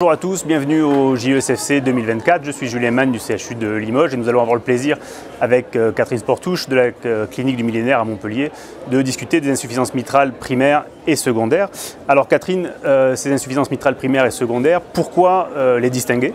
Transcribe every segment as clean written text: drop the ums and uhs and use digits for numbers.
Bonjour à tous, bienvenue au JESFC 2024. Je suis Julien Mann du CHU de Limoges et nous allons avoir le plaisir avec Catherine Sportouche de la clinique du Millénaire à Montpellier de discuter des insuffisances mitrales primaires et secondaires. Alors Catherine, ces insuffisances mitrales primaires et secondaires, pourquoi les distinguer ?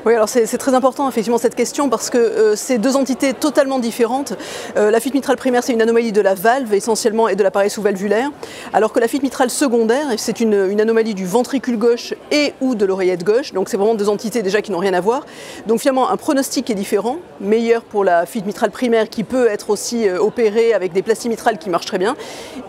Oui, alors c'est très important effectivement cette question parce que c'est deux entités totalement différentes. La fuite mitrale primaire, c'est une anomalie de la valve essentiellement et de l'appareil sous-valvulaire, alors que la fuite mitrale secondaire, c'est une anomalie du ventricule gauche et ou de l'oreillette gauche. Donc c'est vraiment deux entités déjà qui n'ont rien à voir. Donc finalement un pronostic est différent, meilleur pour la fuite mitrale primaire qui peut être aussi opérée avec des plasties mitrales qui marchent très bien,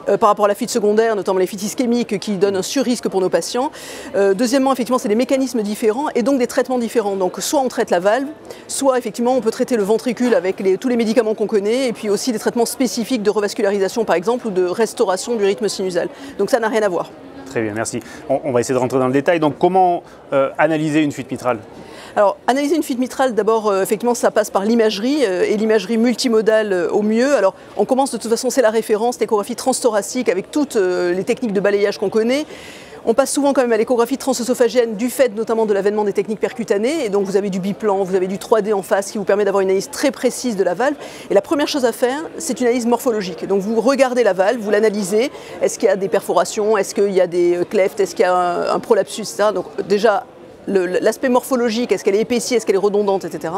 par rapport à la fuite secondaire, notamment les fuites ischémiques qui donnent un surrisque pour nos patients. Deuxièmement, effectivement, c'est des mécanismes différents et donc des traitements différents. Donc soit on traite la valve, soit effectivement on peut traiter le ventricule avec tous les médicaments qu'on connaît et puis aussi des traitements spécifiques de revascularisation par exemple ou de restauration du rythme sinusal. Donc ça n'a rien à voir. Très bien, merci. On va essayer de rentrer dans le détail. Donc comment analyser une fuite mitrale ? Alors, analyser une fuite mitrale, d'abord, effectivement, ça passe par l'imagerie et l'imagerie multimodale au mieux. Alors, on commence de toute façon, c'est la référence, l'échographie transthoracique avec toutes les techniques de balayage qu'on connaît. On passe souvent quand même à l'échographie transœsophagienne du fait notamment de l'avènement des techniques percutanées. Et donc vous avez du biplan, vous avez du 3D en face qui vous permet d'avoir une analyse très précise de la valve. Et la première chose à faire, c'est une analyse morphologique. Donc vous regardez la valve, vous l'analysez. Est-ce qu'il y a des perforations? Est-ce qu'il y a des clefts? Est-ce qu'il y a un prolapsus, etc. Donc déjà, l'aspect morphologique, est-ce qu'elle est épaissie, est-ce qu'elle est redondante, etc.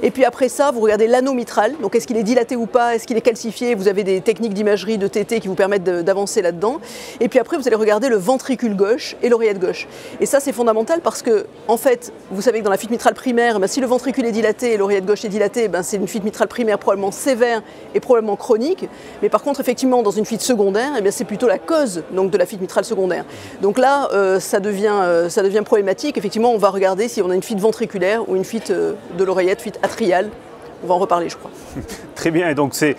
Et puis après ça, vous regardez l'anneau mitral, donc est-ce qu'il est dilaté ou pas, est-ce qu'il est calcifié, vous avez des techniques d'imagerie, de TT qui vous permettent d'avancer là-dedans. Et puis après, vous allez regarder le ventricule gauche et l'oreillette gauche. Et ça, c'est fondamental parce que, en fait, vous savez que dans la fuite mitrale primaire, si le ventricule est dilaté et l'oreillette gauche est dilatée, c'est une fuite mitrale primaire probablement sévère et probablement chronique. Mais par contre, effectivement, dans une fuite secondaire, c'est plutôt la cause donc, de la fuite mitrale secondaire. Donc là, ça devient problématique. Effectivement, on va regarder si on a une fuite ventriculaire ou une fuite de l'oreillette, fuite atriale. On va en reparler, je crois. Très bien, et donc ces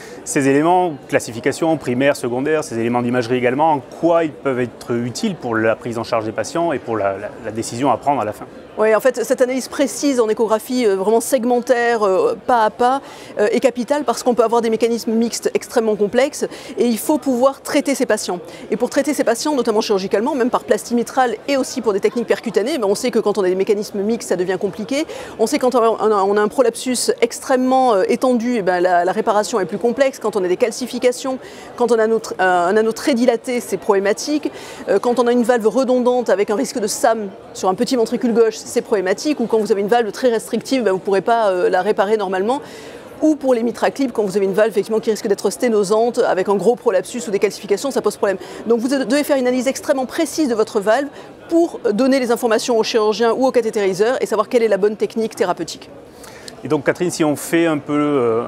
éléments, classification, primaire, secondaire, ces éléments d'imagerie également, en quoi ils peuvent être utiles pour la prise en charge des patients et pour la décision à prendre à la fin ? Oui, en fait, cette analyse précise en échographie, vraiment segmentaire, pas à pas, est capitale parce qu'on peut avoir des mécanismes mixtes extrêmement complexes et il faut pouvoir traiter ces patients. Et pour traiter ces patients, notamment chirurgicalement, même par plastie mitrale et aussi pour des techniques percutanées, on sait que quand on a des mécanismes mixtes, ça devient compliqué. On sait que quand on a un prolapsus extrêmement étendu, la réparation est plus complexe. Quand on a des calcifications, quand on a un anneau très dilaté, c'est problématique. Quand on a une valve redondante avec un risque de SAM sur un petit ventricule gauche, c'est problématique, ou quand vous avez une valve très restrictive, vous ne pourrez pas la réparer normalement, ou pour les mitraclips, quand vous avez une valve effectivement, qui risque d'être sténosante, avec un gros prolapsus ou des calcifications, ça pose problème. Donc vous devez faire une analyse extrêmement précise de votre valve pour donner les informations au chirurgien ou au cathétériseur et savoir quelle est la bonne technique thérapeutique. Et donc Catherine, si on fait un peu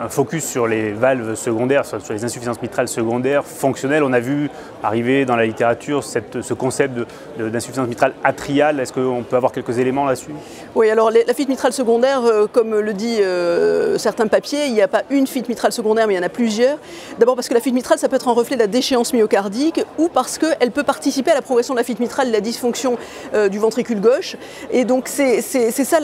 un focus sur les valves secondaires, sur les insuffisances mitrales secondaires fonctionnelles, on a vu arriver dans la littérature ce concept d'insuffisance mitrale atriale. Est-ce qu'on peut avoir quelques éléments là-dessus? Oui, alors la fuite mitrale secondaire, comme le dit certains papiers, il n'y a pas une fuite mitrale secondaire, mais il y en a plusieurs. D'abord parce que la fuite mitrale, ça peut être un reflet de la déchéance myocardique ou parce qu'elle peut participer à la progression de la fuite mitrale et la dysfonction du ventricule gauche. Et donc c'est ça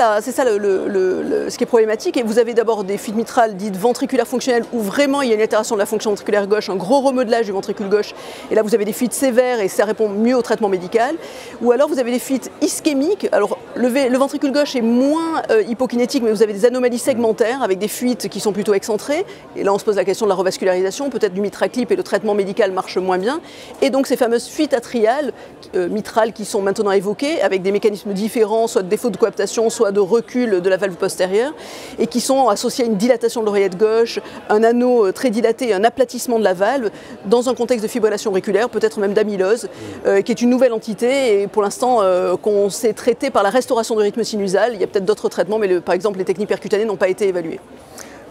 ce qui est problématique. Et vous avez d'abord des fuites mitrales dites ventriculaires fonctionnelles où vraiment il y a une altération de la fonction ventriculaire gauche, un gros remodelage du ventricule gauche. Et là vous avez des fuites sévères et ça répond mieux au traitement médical. Ou alors vous avez des fuites ischémiques. Alors le ventricule gauche est moins hypokinétique, mais vous avez des anomalies segmentaires avec des fuites qui sont plutôt excentrées. Et là on se pose la question de la revascularisation, peut-être du mitraclip et le traitement médical marche moins bien. Et donc ces fameuses fuites atriales, mitrales qui sont maintenant évoquées avec des mécanismes différents, soit de défaut de coaptation, soit de recul de la valve postérieure, et qui sont associés à une dilatation de l'oreillette gauche, un anneau très dilaté et un aplatissement de la valve dans un contexte de fibrillation auriculaire, peut-être même d'amylose, qui est une nouvelle entité et pour l'instant qu'on sait traiter par la restauration du rythme sinusal. Il y a peut-être d'autres traitements, mais par exemple les techniques percutanées n'ont pas été évaluées.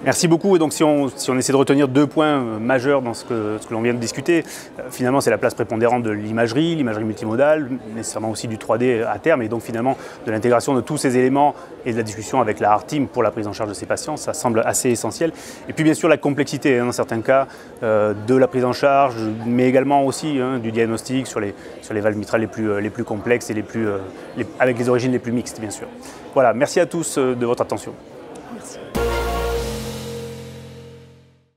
Merci beaucoup. Et donc si on essaie de retenir deux points majeurs dans ce que l'on vient de discuter, finalement c'est la place prépondérante de l'imagerie multimodale, nécessairement aussi du 3D à terme, et donc finalement de l'intégration de tous ces éléments et de la discussion avec la Heart Team pour la prise en charge de ces patients, ça semble assez essentiel. Et puis bien sûr la complexité dans certains cas de la prise en charge, mais également aussi du diagnostic sur les valves mitrales les plus complexes et avec les origines les plus mixtes bien sûr. Voilà, merci à tous de votre attention. Merci.